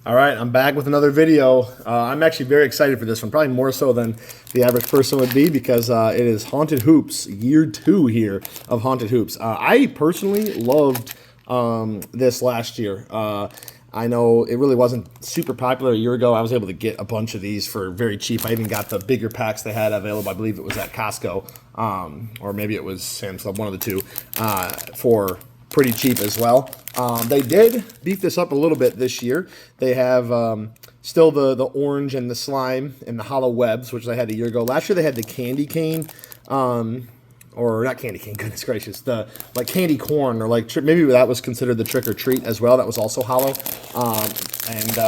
All right, I'm back with another video. I'm actually very excited for this one, probably more so than the average person would be because it is Haunted Hoops, year 2 here of Haunted Hoops. I personally loved this last year. I know it really wasn't super popular a year ago. I was able to get a bunch of these for very cheap. I even got the bigger packs they had available. I believe it was at Costco, or maybe it was Sam's Club, one of the two, for pretty cheap as well. They did beef this up a little bit this year. They have still the orange and the slime and the hollow webs, which they had a year ago. Last year they had the candy cane, or not candy cane, goodness gracious, the like candy corn, or like maybe that was considered the trick or treat as well. That was also hollow.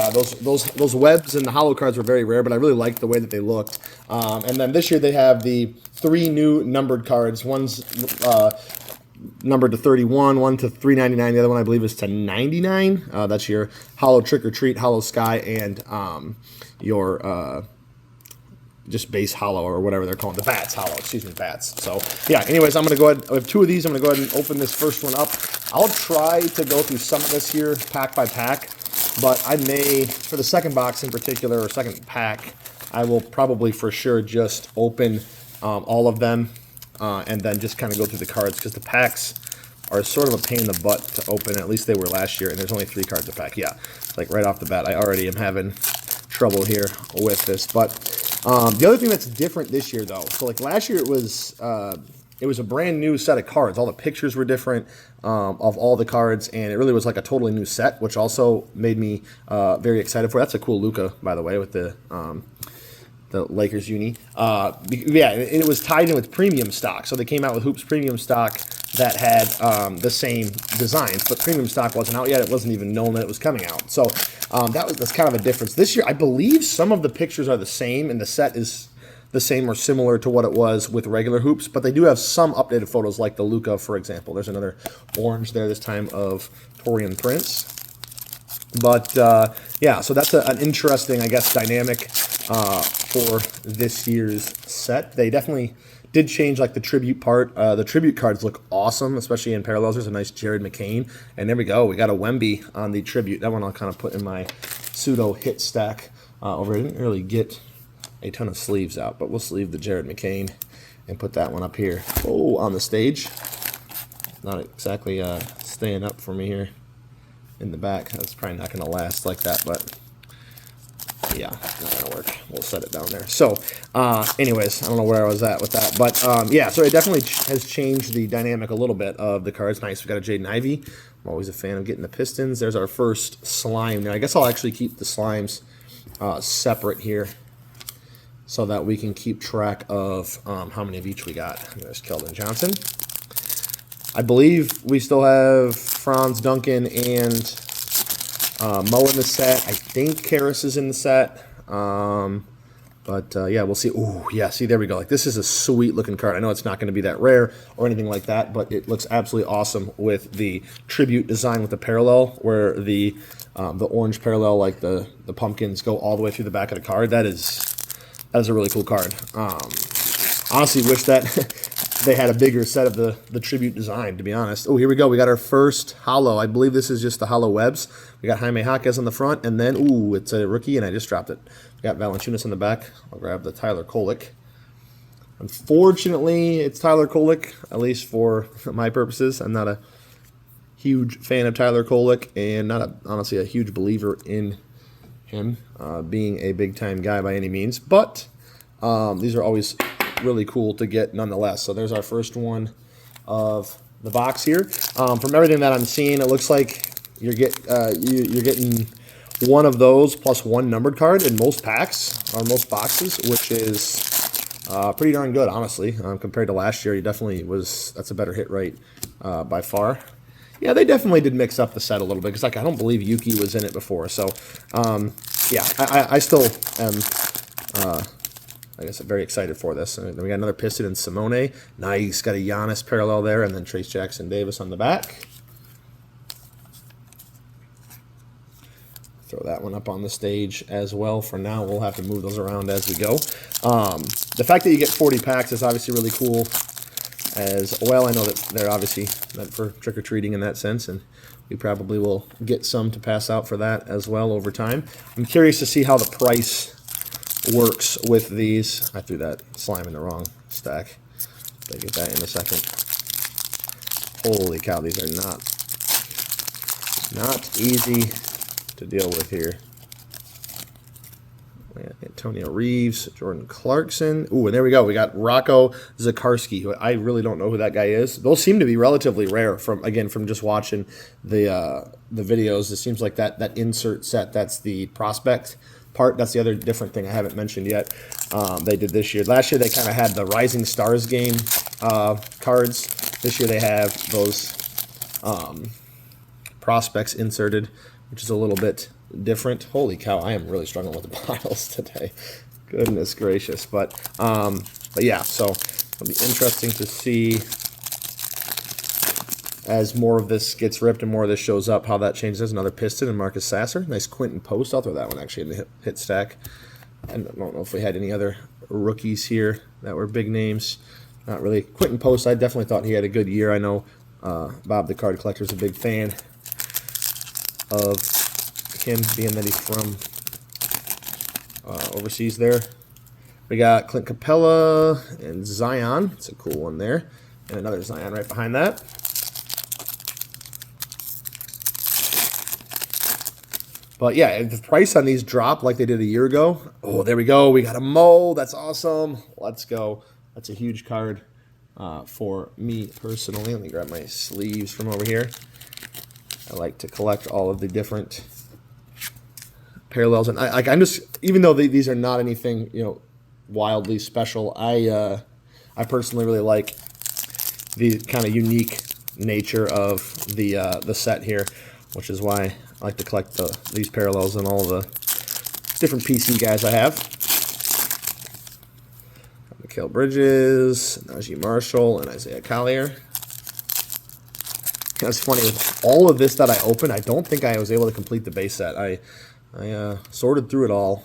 Those webs and the hollow cards were very rare, but I really liked the way that they looked. And then this year they have the 3 new numbered cards. One's numbered to 31, one to 399, the other one I believe is to 99. That's your hollow trick or treat, hollow sky, and your just base hollow, or whatever they're calling the bats hollow. Excuse me, bats. So yeah. Anyways, I'm gonna go ahead. I have 2 of these. I'm gonna go ahead and open this first one up. I'll try to go through some of this here, pack by pack, but I may, for the second box in particular, or second pack, I will probably for sure just open all of them. And then just kind of go through the cards, because the packs are sort of a pain in the butt to open. At least they were last year, and there's only 3 cards a pack. Yeah, like right off the bat, I already am having trouble here with this. But the other thing that's different this year, though, so like last year it was a brand new set of cards. All the pictures were different of all the cards, and it really was like a totally new set, which also made me very excited for. That's a cool Luka, by the way, with the Lakers uni. Yeah, and it was tied in with premium stock. So they came out with Hoops premium stock that had the same designs, but premium stock wasn't out yet. It wasn't even known that it was coming out. So that's kind of a difference. This year, I believe some of the pictures are the same, and the set is the same or similar to what it was with regular Hoops, but they do have some updated photos, like the Luka, for example. There's another orange there, this time of Torian Prince. But yeah, so that's an interesting, I guess, dynamic for this year's set. They definitely did change like the tribute part. The tribute cards look awesome, especially in parallels. There's a nice Jared McCain, and there we go. We got a Wemby on the tribute. That one I'll kind of put in my pseudo hit stack over. I didn't really get a ton of sleeves out, but we'll sleeve the Jared McCain and put that one up here. Oh, on the stage. Not exactly staying up for me here in the back. That's probably not going to last like that, but yeah, not gonna work. We'll set it down there. So anyways, I don't know where I was at with that, but yeah, so it definitely has changed the dynamic a little bit of the cards. Nice. We got a Jaden Ivey. I'm always a fan of getting the Pistons. There's our first slime. Now I guess I'll actually keep the slimes separate here, so that we can keep track of how many of each we got. There's Keldon Johnson. I believe we still have Franz Duncan and Mo in the set. I think Karras is in the set. But yeah, we'll see. Oh, yeah, see, there we go. Like, this is a sweet looking card. I know it's not going to be that rare or anything like that, but it looks absolutely awesome with the tribute design with the parallel, where the orange parallel, like the pumpkins, go all the way through the back of the card. That is a really cool card. Honestly, wish that they had a bigger set of the tribute design, to be honest. Oh, here we go. We got our first hollow. I believe this is just the hollow webs. We got Jaime Jaquez on the front, and then, ooh, it's a rookie, and I just dropped it. We got Valanciunas on the back. I'll grab the Tyler Kolek. Unfortunately, it's Tyler Kolek, at least for my purposes. I'm not a huge fan of Tyler Kolek, and not honestly a huge believer in him being a big-time guy by any means. But these are always really cool to get nonetheless. So there's our first one of the box here. From everything that I'm seeing, it looks like you're getting one of those plus one numbered card in most packs or most boxes, which is pretty darn good, honestly. Compared to last year, that's a better hit rate by far. Yeah, they definitely did mix up the set a little bit, because like I don't believe Yuki was in it before. So yeah, I still am I guess I'm very excited for this. And then we got another Piston and Simone. Nice. Got a Giannis parallel there, and then Trace Jackson Davis on the back. Throw that one up on the stage as well. For now, we'll have to move those around as we go. The fact that you get 40 packs is obviously really cool. as well. I know that they're obviously meant for trick-or-treating in that sense, and we probably will get some to pass out for that as well over time. I'm curious to see how the price works with these. I threw that slime in the wrong stack. I'll get that in a second. Holy cow, these are not easy to deal with here. Antonio Reeves, Jordan Clarkson. Ooh, and there we go. We got Rocco Zakarski, who I really don't know who that guy is. Those seem to be relatively rare from just watching the videos. It seems like that insert set, that's the prospect part. That's the other different thing I haven't mentioned yet. They did this year. Last year they kind of had the Rising Stars game cards. This year they have those prospects inserted, which is a little bit different. Holy cow, I am really struggling with the piles today. Goodness gracious. But yeah, so it'll be interesting to see as more of this gets ripped and more of this shows up, how that changes. There's another Piston and Marcus Sasser. Nice Quentin Post. I'll throw that one actually in the hit stack. I don't know if we had any other rookies here that were big names. Not really. Quentin Post, I definitely thought he had a good year. I know Bob the Card Collector is a big fan of him, being that he's from overseas there. We got Clint Capella and Zion. It's a cool one there. And another Zion right behind that. But yeah, if the price on these drop like they did a year ago, oh, there we go. We got a Mo. That's awesome. Let's go. That's a huge card for me personally. Let me grab my sleeves from over here. I like to collect all of the different parallels, and I'm just, even though these are not anything wildly special, I personally really like the kind of unique nature of the set here, which is why I like to collect these parallels and all the different PC guys I have. Mikal Bridges, Najee Marshall, and Isaiah Collier. It's funny, with all of this that I opened, I don't think I was able to complete the base set. I sorted through it all,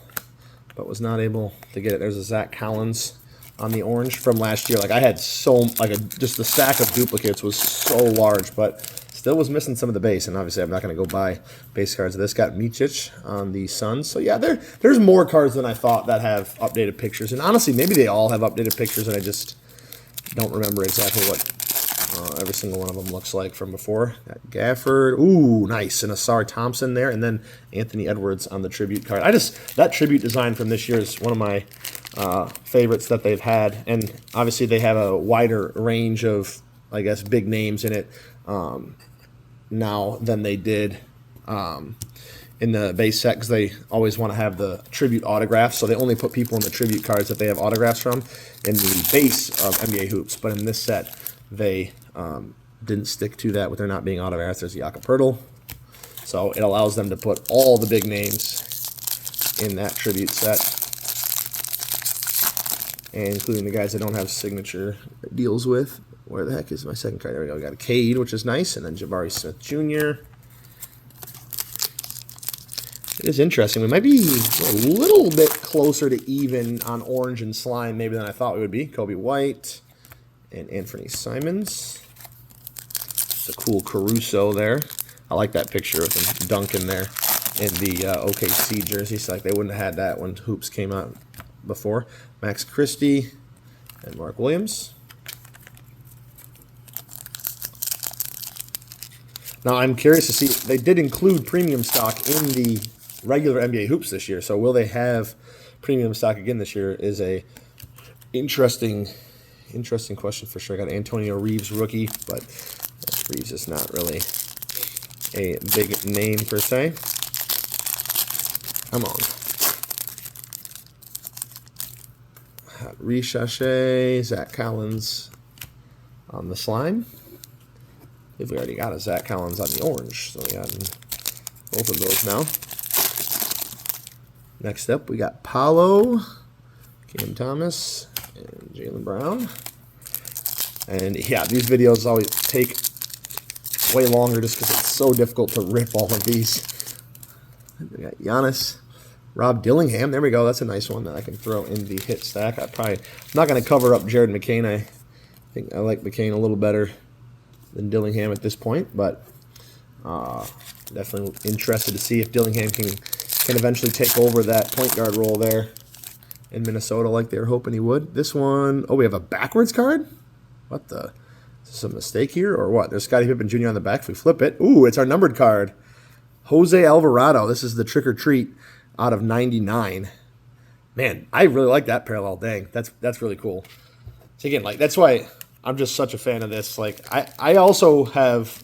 but was not able to get it. There's a Zach Collins on the orange from last year. Like, I had just the stack of duplicates was so large, but still was missing some of the base. And obviously, I'm not going to go buy base cards of this. Got Micic on the Suns. So yeah, there's more cards than I thought that have updated pictures. And honestly, maybe they all have updated pictures, and I just don't remember exactly what every single one of them looks like from before. Got Gafford. Ooh, nice. And Asar Thompson there. And then Anthony Edwards on the tribute card. That tribute design from this year is one of my favorites that they've had. And obviously they have a wider range of, I guess, big names in it now than they did in the base set, because they always want to have the tribute autographs. So they only put people in the tribute cards that they have autographs from in the base of NBA Hoops. But in this set, they didn't stick to that with there not being autographs. There's Jakob Poeltl. So it allows them to put all the big names in that tribute set, and including the guys that don't have signature deals with. Where the heck is my second card? There we go. We got a Cade, which is nice, and then Jabari Smith Jr. It is interesting. We might be a little bit closer to even on orange and slime maybe than I thought we would be. Kobe White and Anthony Simons. It's a cool Caruso there. I like that picture of him dunking there in the OKC jersey. So like they wouldn't have had that when Hoops came out before. Max Christie and Mark Williams. Now I'm curious to see, they did include premium stock in the regular NBA Hoops this year. So will they have premium stock again this year is a interesting question for sure. I got Antonio Reeves rookie, but Reeves is not really a big name per se. Come on. Ricochet, Zach Collins on the slime. If we already got a Zach Collins on the orange, so we got both of those now. Next up, we got Paolo, Cam Thomas, and Jaylen Brown. And yeah, these videos always take way longer just because it's so difficult to rip all of these. We got Giannis, Rob Dillingham. There we go. That's a nice one that I can throw in the hit stack. I'm not going to cover up Jared McCain. I I think I like McCain a little better than Dillingham at this point, but definitely interested to see if Dillingham can eventually take over that point guard role there in Minnesota like they were hoping he would. This one, oh, we have a backwards card? What the? Is this a mistake here or what? There's Scottie Pippen Jr. on the back. If we flip it, ooh, it's our numbered card. Jose Alvarado. This is the trick or treat out of 99. Man, I really like that parallel. Dang, that's really cool. So again, like that's why I'm just such a fan of this. Like I also have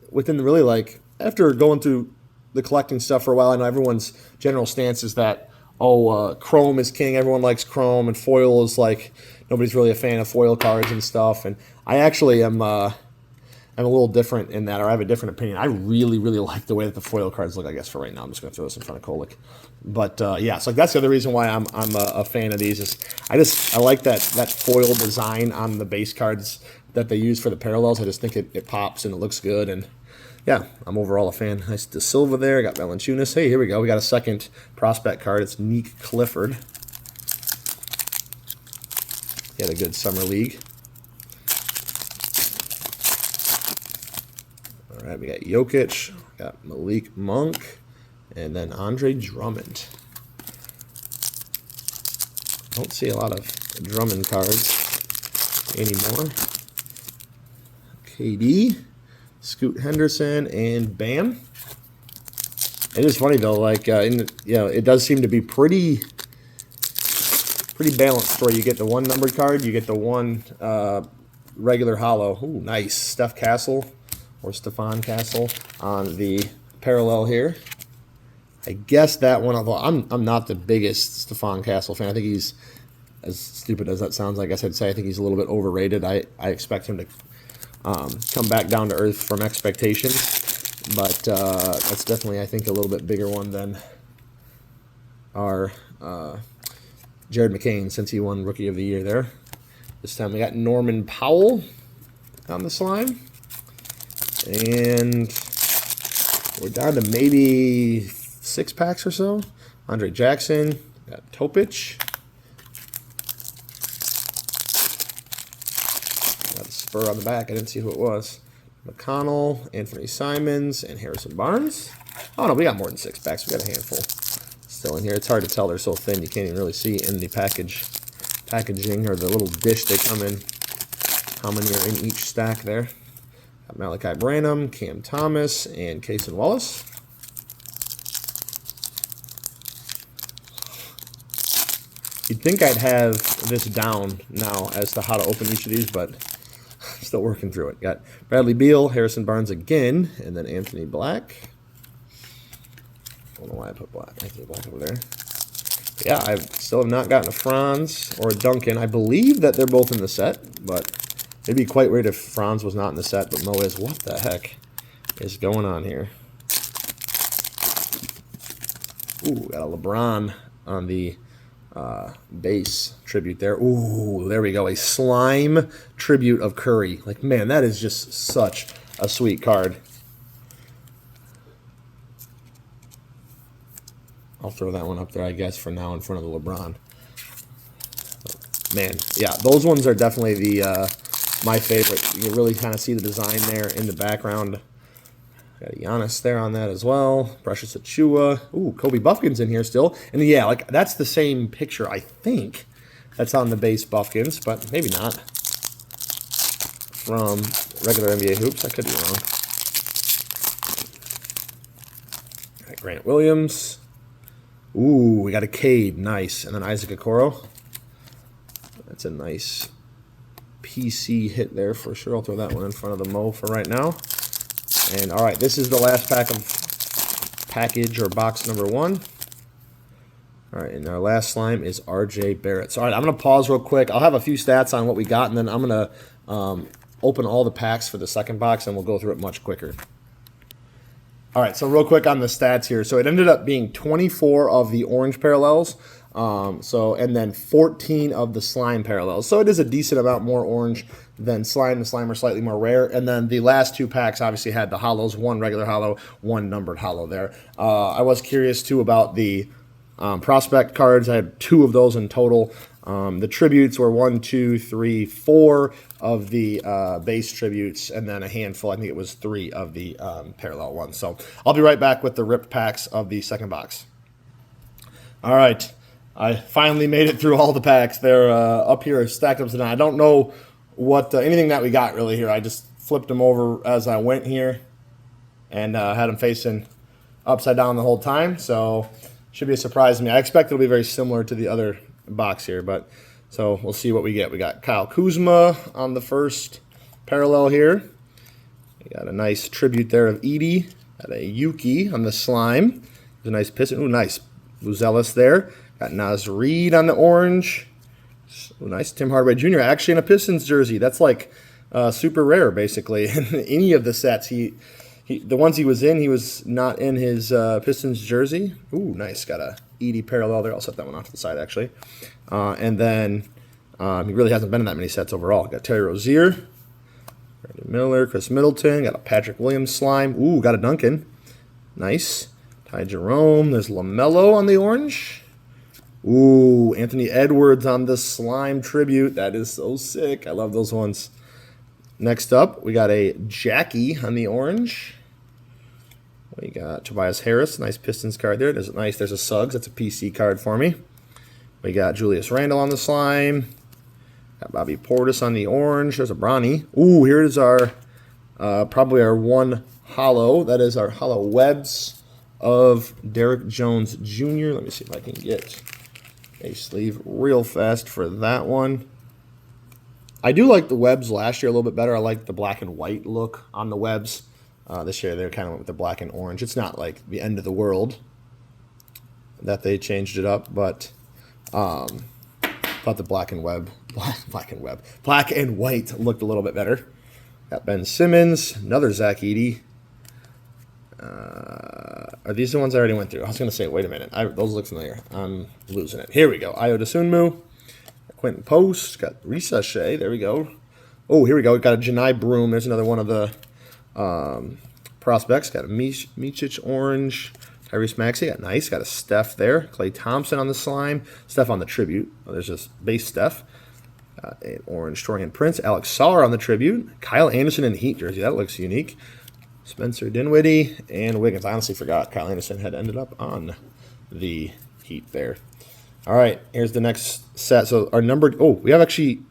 within the really like after going through the collecting stuff for a while, I know everyone's general stance is that chrome is king. Everyone likes chrome, and foil is like nobody's really a fan of foil cards and stuff. And I actually am. I'm a little different in that, or I have a different opinion. I really, really like the way that the foil cards look. I guess for right now, I'm just going to throw this in front of Kolek. But yeah, so that's the other reason why I'm a fan of these. Is I like that foil design on the base cards that they use for the parallels. I just think it pops and it looks good. And yeah, I'm overall a fan. Nice De Silva there. Got Valanciunas. Hey, here we go. We got a second prospect card. It's Nick Clifford. He had a good summer league. All right, we got Jokic, got Malik Monk, and then Andre Drummond. Don't see a lot of Drummond cards anymore. KD, Scoot Henderson, and Bam. It is funny though, like it does seem to be pretty balanced. Where you get the one numbered card, you get the one regular hollow. Ooh, nice, Steph Castle. Or Stephon Castle on the parallel here. I guess that one, although I'm not the biggest Stephon Castle fan. I think he's, as stupid as that sounds, I guess I'd say I think he's a little bit overrated. I expect him to come back down to earth from expectations. But that's definitely, I think, a little bit bigger one than our Jared McCain, since he won Rookie of the Year there. This time we got Norman Powell on the slime. And we're down to maybe 6 packs or so. Andre Jackson, got Topic. Got a Spur on the back. I didn't see who it was. McConnell, Anthony Simons, and Harrison Barnes. Oh, no, we got more than 6 packs. We got a handful still in here. It's hard to tell. They're so thin. You can't even really see in the packaging or the little dish they come in how many are in each stack there. Got Malachi Branham, Cam Thomas, and Cason Wallace. You'd think I'd have this down now as to how to open each of these, but I'm still working through it. Got Bradley Beal, Harrison Barnes again, and then Anthony Black. I don't know why I put Anthony Black over there. Yeah, I still have not gotten a Franz or a Duncan. I believe that they're both in the set, but it'd be quite weird if Franz was not in the set, but Mo is. What the heck is going on here? Ooh, got a LeBron on the base tribute there. Ooh, there we go. A slime tribute of Curry. Like, man, that is just such a sweet card. I'll throw that one up there, I guess, for now in front of the LeBron. Man, yeah, those ones are definitely the my favorite. You can really kind of see the design there in the background. Got Giannis there on that as well. Precious Achiuwa. Ooh, Kobe Buffkins in here still. And yeah, like that's the same picture, I think, that's on the base Buffkins, but maybe not. From regular NBA hoops, I could be wrong. All right, Grant Williams. Ooh, we got a Cade, nice. And then Isaac Okoro. That's a nice PC hit there for sure. I'll throw that one in front of the Mo for right now. And all right, this is the last pack of package or box number 1. All right, and our last slime is RJ Barrett. So all right, I'm going to pause real quick. I'll have a few stats on what we got, and then I'm going to open all the packs for the second box, and we'll go through it much quicker. All right, so real quick on the stats here. So it ended up being 24 of the orange parallels. And then 14 of the slime parallels. So it is a decent amount more orange than slime. The slime are slightly more rare. And then the last 2 packs obviously had the hollows, 1 regular hollow, 1 numbered hollow there. I was curious too about the prospect cards. I had 2 of those in total. The tributes were 1, 2, 3, 4 of the base tributes, and then a handful. I think it was 3 of the parallel ones. So I'll be right back with the ripped packs of the second box. All right, I finally made it through all the packs. They're up here stacked up tonight. I don't know what anything that we got really here. I just flipped them over as I went here, and had them facing upside down the whole time. So should be a surprise to me. I expect it'll be very similar to the other box here, but so we'll see what we get. We got Kyle Kuzma on the first parallel here. We got a nice tribute there of Edie. Got a Yuki on the slime. There's a nice piston. Ooh, nice. Buzelis there. Got Naz Reid on the orange. Ooh, nice. Tim Hardaway Jr. actually in a Pistons jersey. That's like super rare, basically. In any of the sets, the ones he was in, he was not in his Pistons jersey. Ooh, nice. Got a Edie parallel there. I'll set that one off to the side, actually. And then he really hasn't been in that many sets overall. Got Terry Rozier, Brandon Miller, Chris Middleton. Got a Patrick Williams slime. Ooh, got a Duncan. Nice. Ty Jerome. There's LaMelo on the orange. Ooh, Anthony Edwards on the slime tribute. That is so sick. I love those ones. Next up, we got a Jackie on the orange. We got Tobias Harris, nice Pistons card there. There's a Suggs, that's a PC card for me. We got Julius Randle on the slime. Got Bobby Portis on the orange. There's a Bronny. Ooh, here is our, probably our one holo. That is our holo webs of Derrick Jones Jr. Let me see if I can get a sleeve real fast for that one. I do like the webs last year a little bit better. I like the black and white look on the webs. This year they kind of went with the black and orange. It's not like the end of the world that they changed it up, but thought the black and white looked a little bit better. Got Ben Simmons, another Zach Edey. Are these the ones I already went through? I was going to say, wait a minute. Those look familiar. I'm losing it. Here we go. Ayo Dosunmu. Quentin Post. Got Risa Shea. There we go. Oh, here we go. Got a Janai Broom. There's another one of the prospects. Got a Micic orange. Tyrese Maxey. Got nice. Got a Steph there. Klay Thompson on the slime. Steph on the tribute. Oh, there's just base Steph. Got an orange Torian Prince. Alex Sarr on the tribute. Kyle Anderson in the Heat jersey. That looks unique. Spencer Dinwiddie and Wiggins. I honestly forgot Kyle Anderson had ended up on the Heat there. All right, here's the next set. So our numbered. Oh, we actually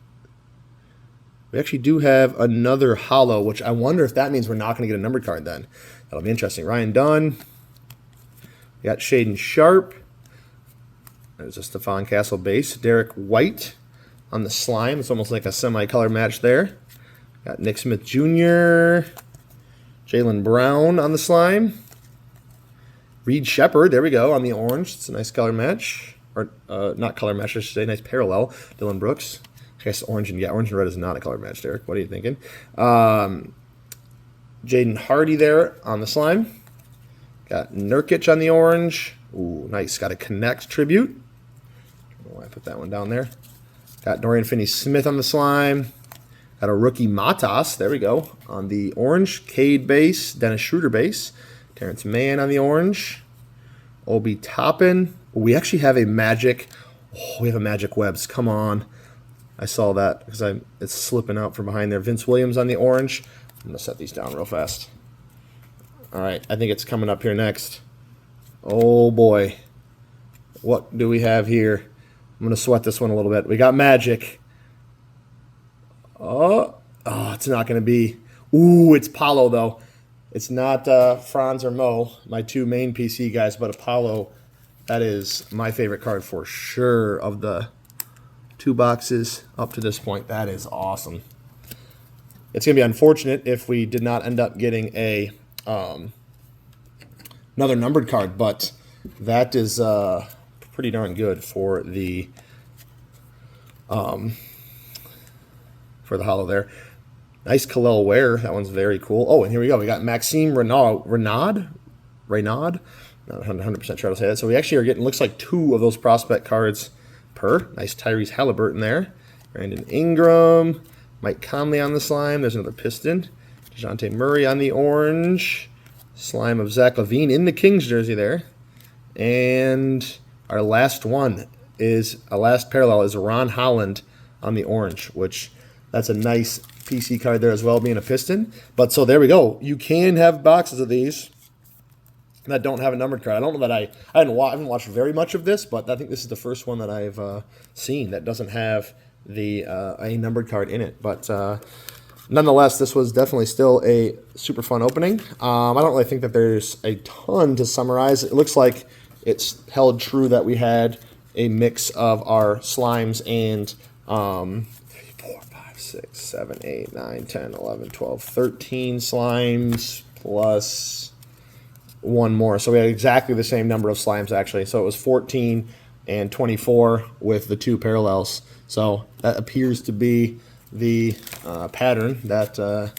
do have another holo, which I wonder if that means we're not going to get a numbered card then. That'll be interesting. Ryan Dunn. We got Shaden Sharp. There's a Stephon Castle base. Derek White on the slime. It's almost like a semi-color match there. Got Nick Smith Jr., Jaylen Brown on the slime. Reed Shepard, there we go, on the orange. It's a nice color match. Or not color match, I should say. Nice parallel. Dylan Brooks. I guess orange and red is not a color match, Derek. What are you thinking? Jaden Hardy there on the slime. Got Nurkic on the orange. Ooh, nice. Got a Connect tribute. I don't know why I put that one down there. Got Dorian Finney-Smith on the slime. Got a rookie Matas, there we go, on the orange. Cade base, Dennis Schroeder base. Terrence Mann on the orange. Obi Toppin. We actually have a Magic. Oh, we have a Magic Webs. Come on. I saw that because it's slipping out from behind there. Vince Williams on the orange. I'm going to set these down real fast. All right, I think it's coming up here next. Oh, boy. What do we have here? I'm going to sweat this one a little bit. We got Magic. Oh, it's not going to be. Ooh, it's Paolo, though. It's not Franz or Mo, my two main PC guys, but Apollo. That is my favorite card for sure of the 2 boxes up to this point. That is awesome. It's going to be unfortunate if we did not end up getting a another numbered card, but that is pretty darn good for the holo there. Nice Khalil Ware. That one's very cool. Oh, and here we go. We got Maxime Renaud. Not 100% sure how to say that. So we actually are getting, looks like 2 of those prospect cards per. Nice Tyrese Halliburton there. Brandon Ingram. Mike Conley on the slime. There's another Piston. DeJounte Murray on the orange. Slime of Zach LaVine in the Kings jersey there. And our last one is a last parallel is Ron Holland on the orange, which that's a nice PC card there as well, being a Piston. But so there we go. You can have boxes of these that don't have a numbered card. I don't know that I haven't watched very much of this, but I think this is the first one that I've seen that doesn't have the a numbered card in it. But nonetheless, this was definitely still a super fun opening. I don't really think that there's a ton to summarize. It looks like it's held true that we had a mix of our slimes and 4, 5, 6, 7, 8, 9, 10, 11, 12, 13 slimes plus one more. So we had exactly the same number of slimes, actually. So it was 14 and 24 with the 2 parallels. So that appears to be the pattern that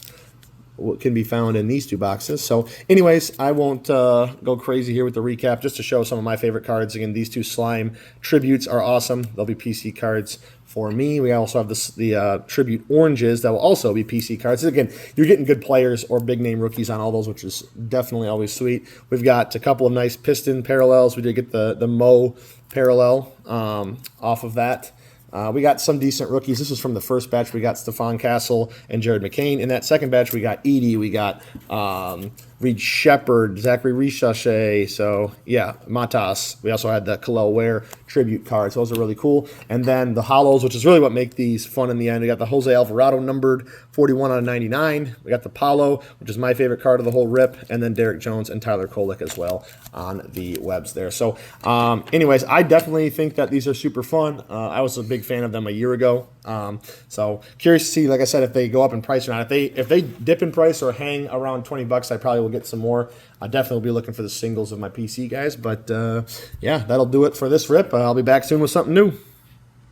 can be found in these 2 boxes. So anyways, I won't go crazy here with the recap, just to show some of my favorite cards. Again, these 2 slime tributes are awesome. They'll be PC cards for me. We also have the tribute oranges that will also be PC cards. Again, you're getting good players or big name rookies on all those, which is definitely always sweet. We've got a couple of nice Piston parallels. We did get the Mo parallel off of that. We got some decent rookies. This was from the first batch. We got Stephon Castle and Jared McCain. In that second batch, we got Edie. We got Reed Shepard, Zachary Richache. So, yeah, Matas. We also had the Khalil Ware tribute cards. Those are really cool. And then the holos, which is really what make these fun in the end. We got the Jose Alvarado numbered 41 out of 99. We got the Paulo, which is my favorite card of the whole rip. And then Derek Jones and Tyler Kolek as well on the webs there. So, anyways, I definitely think that these are super fun. I was a big fan of them a year ago. So curious to see, like I said, if they go up in price or not. If they dip in price or hang around $20, I probably will get some more. I definitely will be looking for the singles of my PC guys. But yeah, that'll do it for this rip. I'll be back soon with something new.